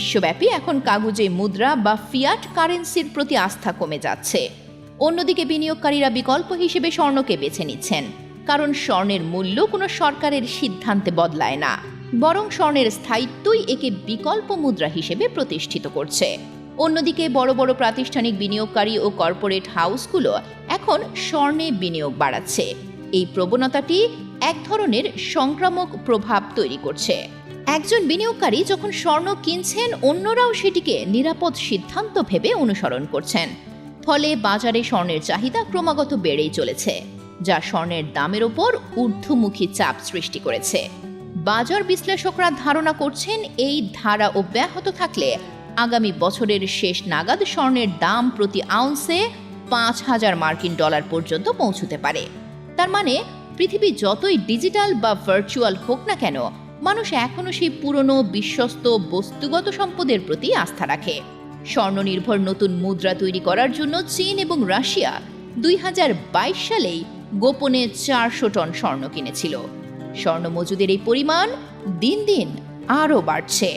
বিশ্বব্যাপী এখন কাগজে মুদ্রা বা ফিয়াট কারেন্সির প্রতি আস্থা কমে যাচ্ছে। অন্যদিকে বিনিয়োগকারীরা বিকল্প হিসেবে স্বর্ণকে বেছে নিচ্ছেন, কারণ স্বর্ণের মূল্য কোনো সরকারের সিদ্ধান্তে বদলায় না, বরং স্বর্ণের স্থায়িত্বই একে বিকল্প মুদ্রা হিসেবে প্রতিষ্ঠিত করছে। অন্যদিকে বড় বড় প্রাতিষ্ঠানিক বিনিয়োগকারী ও কর্পোরেট হাউসগুলো এখন স্বর্ণে বিনিয়োগ বাড়াচ্ছে। এই প্রবণতাটি এক ধরনের সংক্রামক প্রভাব তৈরি করছে। একজন বিনিয়োগকারী যখন স্বর্ণ কিনছেন, অন্যরাও সেটিকে নিরাপদ সিদ্ধান্ত ভেবে অনুসরণ করছেন। ফলে বাজারে স্বর্ণের চাহিদা ক্রমাগত বেড়েই চলেছে, যা স্বর্ণের দামের ওপর ঊর্ধ্বমুখী চাপ সৃষ্টি করেছে। বাজার বিশ্লেষকরা ধারণা করছেন, এই ধারা অব্যাহত থাকলে আগামী বছরের শেষ নাগাদ স্বর্ণের দাম প্রতি আউন্সে $5,000 পর্যন্ত পৌঁছতে পারে। তার মানে পৃথিবী যতই ডিজিটাল বা ভার্চুয়াল হোক না কেন, মানুষ এখনও সেই পুরনো বিশ্বস্ত বস্তুগত সম্পদের প্রতি আস্থা রাখে। স্বর্ণনির্ভর নতুন মুদ্রা তৈরি করার জন্য চীন এবং রাশিয়া 2022 সালেই গোপনে 400 টন স্বর্ণ কিনেছিল। স্বর্ণ মজুদের এই পরিমাণ দিন দিন আরও বাড়ছে।